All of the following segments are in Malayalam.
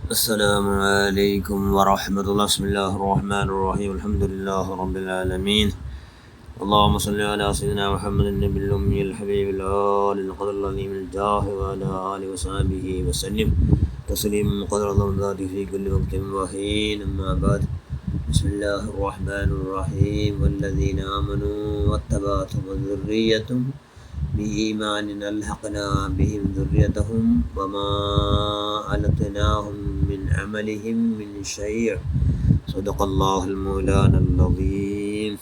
السلام عليكم ورحمة الله. بسم الله الرحمن الرحيم. الحمد لله رب العالمين. اللهم صل على سيدنا محمد النبي الأمي الحبيب الآل القدر العظيم الجاه وعلى آله وصحبه وسلم تسليم قدر الله ذاته في كل وقت وحين. أما بعد، بسم الله الرحمن الرحيم. والذين آمنوا واتبعتهم ذريتهم بإيمان ألحقنا بهم ذريتهم وما ألتناهم من عملهم من شيء. صدق الله المولانا العظيم.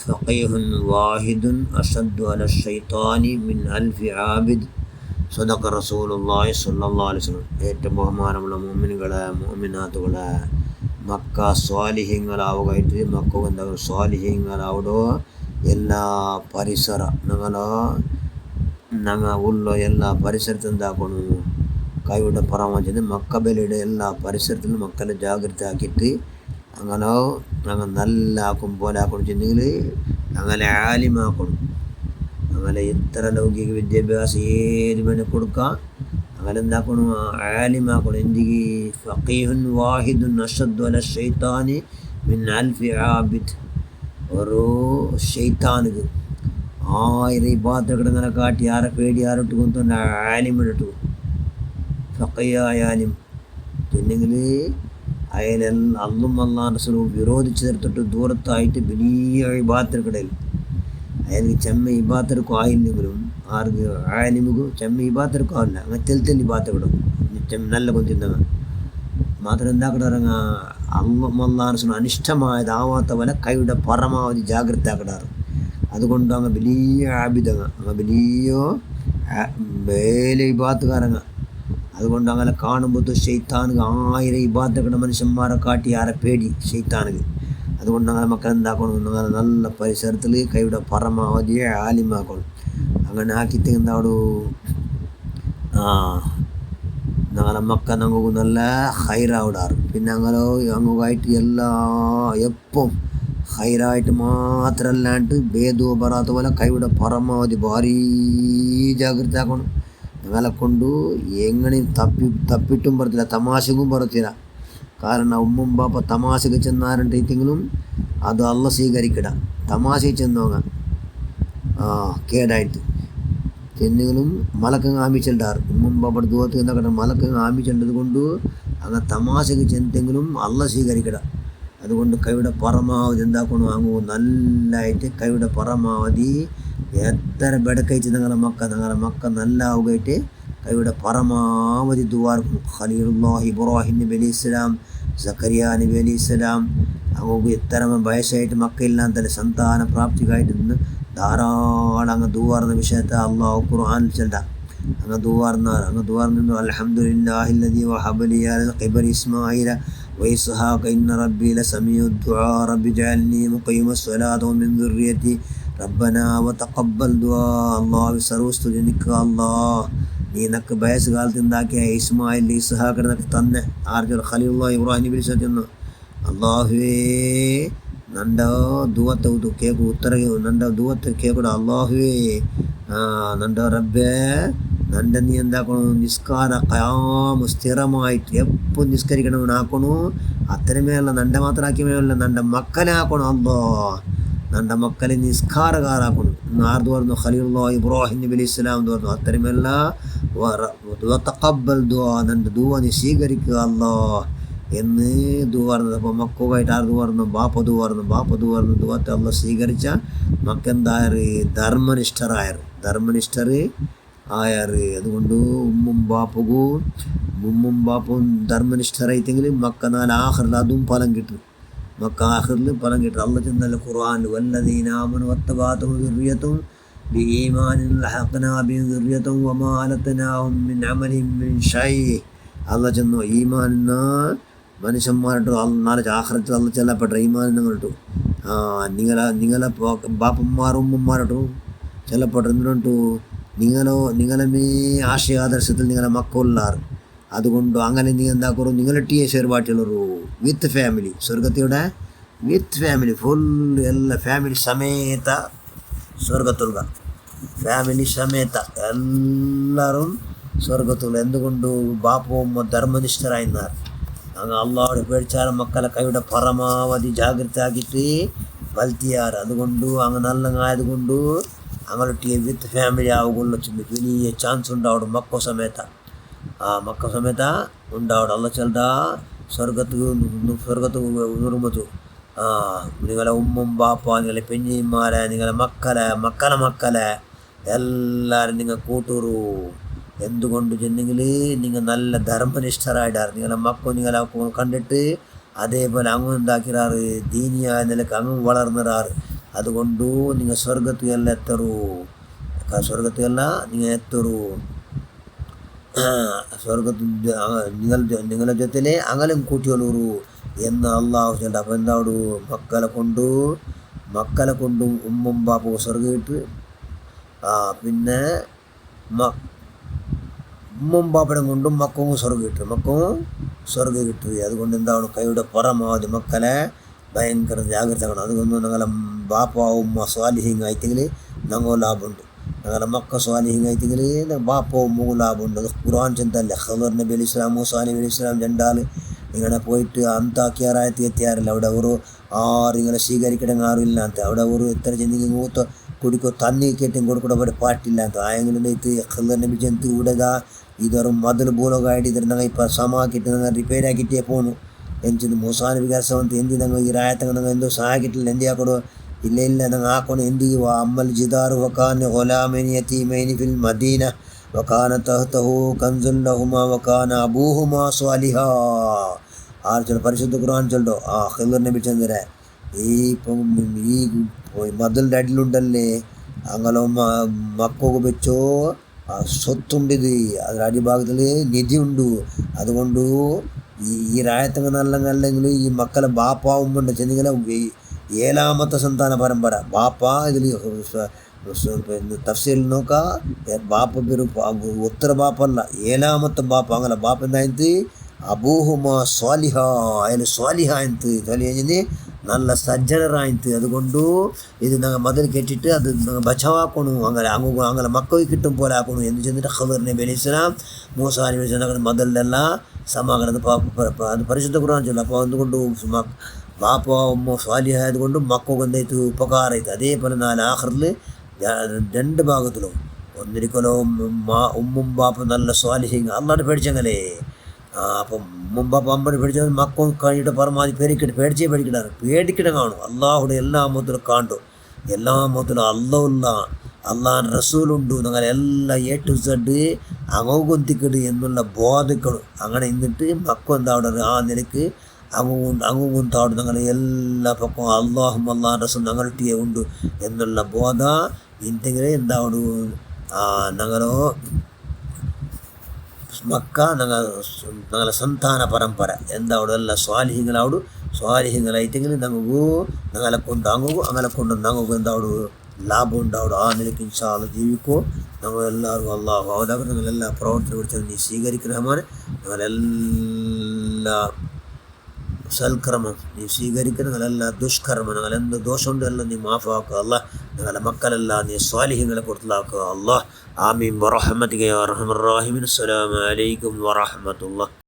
فقيه واحد أشد على الشيطان من ألف عابد. صدق رسول الله صلى الله عليه وسلم. ഏറ്റവും ബഹുമാനമുള്ള മുഅ്മിനുകളെ മുഅ്മിനാത്തുകളെ മക്ക സ്വാലിഹീങ്ങളാവുകയായിട്ട് മക്ക എന്താ സ്വാലിഹീങ്ങളാവുടോ ಎಲ್ಲ ಪರಿಸರ ನಂಗ ಊళ్ళೋ ಎಲ್ಲ ಪರಿಸರದಿಂದ ಹಾಕೊಂಡು കൈവിട്ട പരമാവധി മക്കബലിയുടെ എല്ലാ പരിസരത്തിലും മക്കളെ ജാഗ്രത ആക്കിയിട്ട് അങ്ങനെ നല്ല ആക്കും പോലെ ആക്കണം ചെന്നെങ്കിൽ അങ്ങനെ ആലിമാക്കണം. അങ്ങനെ എത്ര ലൗകിക വിദ്യാഭ്യാസം ഏത് വേണേൽ കൊടുക്കാം. അങ്ങനെ എന്താക്കണം, ആലിമാക്കണം. എന്തിക്ക് ഫഖീഹുൻ വാഹിദുൻ അശദ്ദു അല ശൈത്താനി മിൻ അൽഫി ആബിദ്. ഓരോ ഷെയ്ത്താനുക്ക് 1000 ഇബാദത്തുകളെ കാട്ടി ആരെ പേടി ആരോട്ട് കൊണ്ടുവന്ന ആലിമിട്ട് ഫഖീഹായ ആലിം പിന്നെങ്കിൽ അയാളെല്ലാം അള്ളും അള്ളാഹ് റസൂലും വിരോധിച്ച് നിർത്തിട്ട് ദൂരത്തായിട്ട് വലിയ ഇബാദത്തുകടയിൽ അയാൾക്ക് ചെമ്മ ഇബാദത്തുക്കും ആയില്ലെങ്കിലും ആർക്ക് ആലിമുക്ക് ചെമ്മ ഇബാദത്തുക്കും ആവില്ല. അങ്ങനെ തെൽത്തല്ലി ഇബാദത്തുകളും നല്ല കൊണ്ടിരുന്നവ മാത്രം എന്താക്കിടാറങ്ങ അള്ളാഹ് അനിഷ്ടമായതാവാത്ത പോലെ കൈയുടെ പരമാവധി ജാഗ്രത ആക്കിടാറ്. അതുകൊണ്ട് അങ്ങ് വലിയ ആബിദങ്ങ അങ്ങ് വലിയ വേല ഇബാത്തുകാരങ്ങ. അതുകൊണ്ട് അങ്ങനെ കാണുമ്പോൾ ഷെയ്ത്താനുക്ക് 1000 ഇബാത്തുകളുടെ മനുഷ്യന്മാരെ കാട്ടി ആരെ പേടി ഷെയ്ത്താനുക്ക്. അതുകൊണ്ട് അങ്ങനെ മക്കൾ എന്താക്കണം, അങ്ങനെ നല്ല പരിസരത്തിൽ കൈയുടെ പരമാവധിയെ ആലിമാക്കണം. അങ്ങനെ ആക്കിയിട്ട് എന്താടു ഞങ്ങളെ മക്ക ഞങ്ങൾക്ക് നല്ല ഹൈറാവിടാറ്. പിന്നെ അങ്ങനെ അങ്ങായിട്ട് എല്ലാ എപ്പം ഹൈറായിട്ട് മാത്രമല്ലാണ്ട് ഭേദോ ബറാത്ത പോലെ കൈയുടെ പരമാവധി ഭാരീ ജാഗ്രത ആക്കണം. ഞങ്ങളെ കൊണ്ട് എങ്ങനെ തപ്പിട്ടും പറത്തില്ല, തമാശക്കും പറത്തില്ല. കാരണം ഉമ്മും ബാപ്പ തമാശക്ക് ചെന്നാരണ്ടെങ്കിലും അത് അള്ള സ്വീകരിക്കിട. തമാശക്ക് ചെന്നോങ്ങ കേടായിട്ട് ചെന്നെങ്കിലും മലക്കങ്ങ് ആമിച്ചിട്ടാറ്. ഉമ്മും ബാപ്പയുടെ ദൂരത്ത് എന്താക്കട്ടെ മലക്കങ്ങ് ആമിച്ചേണ്ടത് കൊണ്ട് അങ്ങ് തമാശക്ക് ചെന്നെങ്കിലും അള്ള സ്വീകരിക്കിട. അതുകൊണ്ട് കൈയുടെ പരമാവധി എന്താക്കണം, അങ്ങ് നല്ലതായിട്ട് കൈയുടെ പരമാവധി എത്ര ബെടക്കയച്ച് ഞങ്ങളെ മക്ക നല്ല ആവുകയായിട്ട് കൈയുടെ പരമാവധി ദുആർക്കും. ഖലീലുല്ലാഹി ഇബ്രാഹിം നബി അലൈഹി സ്വലാം, സക്കരിയ നബി അലൈഹി സ്വലാം അങ്ങ് എത്ര വയസ്സായിട്ട് മക്കയില്ലാൻ തന്നെ സന്താന പ്രാപ്തിക്കായിട്ട് നിന്ന് ധാരാളം അങ്ങ് ദുആർന്ന വിഷയത്തെ അള്ളാഹു ഖുർആനിൽ ചെല്ല അങ്ങ് ദുആർന്നു അൽഹംദുലില്ലാഹില്ലദീ വഹബലി അലൽ ഖിബരി ഇസ്മാഈല വഇസ്ഹാഖ ഇന്ന റബ്ബി ലസമീഉ ദുആ റബ്ബി ജഅൽനി മുഖീമസ് സ്വലാത്തി വമിൻ ദുർരിയതി റബ്ബനാ വതഖബ്ബൽ ദുആ. അല്ലാഹു സർവസ്തുതി നിനക്ക് അല്ലാഹ്. നീ നക്ക് വയസ്സുകാലത്ത് ഉണ്ടാക്കിയ ഇസ്മായിൽ ഇസ്ഹാഖിനെ നക്ക് തന്നെ ആർജുൽ ഖലീലുല്ലാഹി ഇബ്രാഹിം നബി ചെന്നു. അല്ലാഹുവേ ನಂಡ ದೂವತ್ತು ಕೇಕು ಉತ್ತರ ನಂಡ ದೂವತ್ತು ಕೇಕೂಡ ಅಲ್ಲಾಹುವೇ ನಂಡ ರಬ್ಬೆ ನಂಡ നീ എന്താക്കണം നിസ്കാര ഖയാമ് സ്ഥിരമായിട്ട് എപ്പോൾ നിസ്കരിക്കണമെന്നാക്കണു. അത്രമേല നണ്ട മാത്രം ആക്കിയമേല നണ്ട മക്കളെ ആക്കണം. അല്ലോ നണ്ട മക്കളെ നിസ്കാരകാരാക്കണം. ആർದು പറഞ്ഞു ഖലീലുല്ലാഹി ഇബ്രാഹിം നബി അലൈഹി സ്വലാം പറഞ്ഞു അത്രമേല വതഖബ്ബൽ ദുആ നണ്ട ദുആ നീ സ്വീകരിക്കുക അല്ലോ എന്ന് ദുആർന്നത്. അപ്പോൾ മക്കുമായിട്ട് ആർ ദുആർന്നു ബാപ്പ ദുആർന്നു ദുആത്തെ അള്ള സ്വീകരിച്ച മക്കെന്തായറ് ധർമ്മനിഷ്ഠർ ആയാറ്. അതുകൊണ്ട് ഉമ്മും ബാപ്പും ധർമ്മനിഷ്ഠരായിട്ടെങ്കിൽ മക്ക നാല് ആഖിറിൽ അതും ഫലം കിട്ടും. മക്ക ആഖിറിൽ ഫലം കിട്ടും. അള്ള ചെന്നല്ല ഖുർആനിൽ വല്ലദീന ആമനു വത്തബഅതുഹും ദുർരിയത്തുഹും ബിഈമാനിൻ അൽഹഖ്നാ ബിഹിം ദുർരിയത്തുഹും വമാ അലത്നാഹും മിൻ അമലിഹിം മിൻ ഷൈഇ. അള്ള ചെന്നു ഈമാനെന്ന മനുഷ്യന്മാരിട്ടു നാളെ ആഖിറത്തിൽ അള്ള ചെല്ലപ്പെട്ട ഈമാൻ നിങ്ങളിട്ടു നിങ്ങളെ ബാപ്പന്മാരും ഉമ്മമാരിട്ടു ചെല്ലപ്പെട്ടു. എന്തിനു നിങ്ങളെ ആശയാദർശത്തിൽ നിങ്ങളെ മക്കളുള്ളാർ. അതുകൊണ്ട് അങ്ങനെ നിങ്ങൾ എന്താക്കൂ, നിങ്ങളെ ഷെയർവാട്ടിയുള്ളൂ വിത്ത് ഫാമിലി സ്വർഗത്തിയുടെ വിത്ത് ഫാമിലി ഫുൾ ಎಲ್ಲ ಫ್ಯಾಮಿಲಿ ಸಮೇತ ಸ್ವರ್ಗ ತುರ್ಗ ಫ್ಯಾಮಿಲಿ ಸಮೇತ ಎಲ್ಲರೂ സ്വർഗത്തിൽ. എന്തുകൊണ്ട്? ബാപ്പവും ധർമ്മനിഷ്ഠരായിരുന്നാർ. അങ്ങ് അള്ളാഹുടെ പേടിച്ചാലും മക്കളെ കൈയുടെ പരമാവധി ജാഗ്രത ആക്കിയിട്ട് വൽത്തിയാറ്. അതുകൊണ്ട് അങ്ങ് നല്ലങ്ങായതുകൊണ്ട് അങ്ങോട്ട് വിത്ത് ഫാമിലി ആവുകൊള്ളു വലിയ ಚಾನ್ಸ್ ഉണ്ടാവും മക്ക സമയത്ത. മക്ക സമയത്ത ഉണ്ടാവും. അള്ള ചെല്ലുക സ്വർഗത്ത് നിർമ്മത്തു. നിങ്ങളെ ഉമ്മും ബാപ്പ, നിങ്ങളെ പെഞ്ഞിമാരെ, നിങ്ങളെ മക്കളെ എല്ലാവരും നിങ്ങൾ കൂട്ടൂറു. എന്തുകൊണ്ട് ചെന്നെങ്കിൽ നിങ്ങൾ നല്ല ധർമ്മനിഷ്ഠരായിട്ടാറ്. നിങ്ങളെ മക്കൾ നിങ്ങളെ കണ്ടിട്ട് അതേപോലെ അങ്ങ് എന്താക്കിറാറ്, ദീനിയായ നിലക്ക് അങ്ങ് വളർന്നിറാറ്. അതുകൊണ്ട് നിങ്ങൾ സ്വർഗത്തിലെല്ലാം എത്തറൂ. സ്വർഗത്തിലെല്ലാം നിങ്ങൾ എത്തറൂ. സ്വർഗത്തിൽ നിങ്ങളുടെ ജೊತೆಲೆ അങ്ങലും കൂട്ടിയോളൂರು എന്ന് അള്ളാഹു ചൊല്ല. അപ്പം എന്താവൂ, മക്കളെ കൊണ്ടും ഉമ്മും ബാപ്പും സ്വർഗം ഇട്ട്. പിന്നെ ഉമ്മും ബാപ്പടം കൊണ്ടും മക്കവും സ്വർഗം കിട്ടു. അതുകൊണ്ട് എന്താണ്, കൈയുടെ പരമാവധി മക്കളെ ഭയങ്കര ജാഗ്രത വേണം. അതുകൊണ്ട് ഞങ്ങളെ ബാപ്പ ഉമ്മ സ്വാലിഹിങ് ആയിട്ടെങ്കിൽ ഞങ്ങൾ ലാഭമുണ്ട്. ഞങ്ങളുടെ മക്ക സ്വാലിഹിങ് ആയിട്ടെങ്കിൽ ബാപ്പ ഉമ്മക്കും ലാഭമുണ്ട്. അത് ഖുർആൻ ചെന്തല്ലേ, ഖദർ നബി അലൈഹി സ്വലാം മൂസാ നബി അലൈഹി സ്വലാം രണ്ടാൾ ഇങ്ങനെ പോയിട്ട് അന്താക്കിയാറായത്തി എത്തിയാറില്ല. അവിടെ ഒരു ഇങ്ങനെ സ്വീകരിക്കണമെങ്കിൽ ആരുമില്ല ಅಂತ. അവിടെ ഒരു എത്ര ചെന്നിಗೆ ಮೂತ ಕುಡಿಕೋ ತನ್ನಿ ಕೇಟಿಂಗ್ ಕೊಡ್ಕೊಡೋ ಬರೀ ಪಾಟಿಲ್ಲ ಅಂತ. ಆಯಂಗಿನ ಐತಿ ഖദർ നബി ജന്തു ഇവിടെದ ഇതൊരു മതിൽ ഭൂലോക ആയിട്ടിದ್ರೆ ನಂಗೆ ಇಪ್ಪ ಸಮ ಹಾಕಿಟ್ಟು ನಂಗೆ ರಿಪೇರಿ ಆಗಿಟ್ಟೇ ಫೋನು ಎಂಚಿದ್ದು ಮೂಸಾ ನಬಿ ಗರ್ಸವಂತ ಎಂದಿ ನಂಗೆ ಈ ರಾಯತಂಗೆ ನಂಗೆ ಎಂದೂ ಸಹ ಆಗಿಟ್ಟಿಲ್ಲ. ಎಂದಿ ಹಾಕೊಡು ಇಲ್ಲ ನಂಗೆ ಹಾಕೊಂಡು ಎಂದಿಗೆ ಅಮ್ಮಲ್ ಜಿದಾರು ವಕಾನ್ ಹೊಲಾಮೇನಿ ಯತೀಮೈನಿ ಫಿಲ್ ಮದೀನ ವಕಾನ ತಹ್ತಹು ಕಂಜುಲ್ ಲಹುಮಾ ವಕಾನ ಅಬೂಹುಮಾ ಸ್ವಾಲಿಹಾ. പരിശുദ്ധ ഖുർആൻ ചൊല്ലോ. ഖദർ നബി ചന്ദ്ര ഈ ಮೊದಲು ಅಡ್ಲುಂಡಲ್ಲಿ ಅಂಗಲೋ ಮಕ್ಕೋಗು ಬೆಚ್ಚೋ ಸೊತ್ತುಂಡಿದು ಅದರ ಅಡಿಭಾಗದಲ್ಲಿ ನಿಧಿ ಉಂಡು. അതുകൊണ്ട് ഈ രായത്തങ്ങ നല്ലെങ്കിലും ഈ മക്കളെ ബാപ്പ ഉമ്മുണ്ട് ചെന്നിങ്ങനെ 7ാമത്തെ സന്താന പരമ്പര. ബാപ്പ ഇതിൽ തഫ്സീറിൽ നോക്കാം, ബാപ്പ പേര് ഉത്തര ബാപ്പല്ല, 7ാമത്തെ ബാപ്പ. അങ്ങനെ ബാപ്പ എന്തായത് ಅಬೂಹುಮ ಸ್ವಾಲಿಹ, ಅಯ್ಯಲು ಸ್ವಾಲಿಹ ಅಂತ ತೊಲೆಯಂಜಿ നല്ല സജ്ജനറായിട്ട്. അതുകൊണ്ട് ഇത് ഞങ്ങൾ മതിൽ കെട്ടിട്ട് അത് ഞങ്ങൾ ബച്ചാവാക്കണു. അങ്ങനെ മക്കൾ കിട്ടും പോലെ ആക്കണു എന്ന് ചെന്നിട്ട് ഖദർ നബി അലൈഹി സ്വലാം മൂസാ നബി അലൈഹി സ്വലാം മതിലെല്ലാം സമാഗണത് അത് പരിശുദ്ധ ഖുർആൻ ചൊല്ലും. അപ്പോൾ അതുകൊണ്ട് ബാപ്പ ഉമ്മ സ്വാലിഹ ആയതുകൊണ്ട് മക്കൾക്ക് എന്തായിട്ട് ഉപകാരം ആയിട്ട്. അതേപോലെ ആഖിറിൽ 2 ഭാഗത്തിലും ഒന്നിരിക്കലോ ഉമ്മും ബാപ്പും നല്ല സ്വാലിഹിങ് അള്ളാഹുവിനെ പേടിച്ചങ്ങനെ. അപ്പം മുമ്പ് അമ്പടി പേടിച്ച മക്കൾ കഴിഞ്ഞിട്ട് പരമാവധി പേടിക്കിട കാണും. അള്ളാഹുടെ എല്ലാ മുതലും കാണ്ടു, എല്ലാ മുതലും അള്ളാഹ് റസൂലുണ്ട്. ഞങ്ങൾ എല്ലാ A to Z അങ്ങോന്തിക്കട് എന്നുള്ള ബോധിക്കണം. അങ്ങനെ എന്നിട്ട് മക്കൾ എന്താ അവിടെ ആ നിലക്ക് അങ്ങുകൊണ്ടാവും. ഞങ്ങൾ എല്ലാ പക്കവും അള്ളാഹും റസൂൽ ഞങ്ങളുടെ ഉണ്ട് എന്നുള്ള ബോധ ಇಂತೆಂದರೆ എന്താവಡು ഞങ്ങളോ മക്ക ഞങ്ങളെ ಸಂತಾನ ಪರಂಪರೆ എന്താവಡು ಎಲ್ಲ ಸ್ವಾಲಿಹಿಗಳಾವಡು. ಸ್ವಾಲಿಹಿಗಳೈತೆങ്കിൽ ನಮಗೂ ഞങ്ങളെ കൊണ്ട് അങ്ങനെ കൊണ്ട് ഞങ്ങൾക്ക് എന്താവಡು ലാഭ ഉണ്ടാവಡು. ആ നിലയ്ക്ക് ഇൻഷാ അല്ലാഹ് ജീവിക്കോ. ഞങ്ങൾ എല്ലാവരും അള്ളാഹു അവതാകട്ടെ. ഞങ്ങളെല്ലാ പ്രവർത്തനം പിടിച്ചത് നീ സ്വീകരിക്കുന്ന റഹ്മാനെ. ഞങ്ങളെല്ലാ സൽക്കർമ്മം നീ സ്വീകരിക്കുന്ന, ഞങ്ങളെല്ലാ ദുഷ്കർമ്മം, ഞങ്ങളെന്ത് ദോഷമുണ്ട് എല്ലാം നീ മാഫാക്കുക അല്ലാഹ്. ഞങ്ങളുടെ മക്കളെല്ലാം നീ സ്വാലിഹികളെ കൊടുത്തലാക്കുക അല്ലാഹ്. ആമീൻ വറഹ്മതിക യാ അർഹമർ റഹീമീൻ. അസ്സലാമു അലൈക്കും വറഹ്മത്തുള്ളാഹി.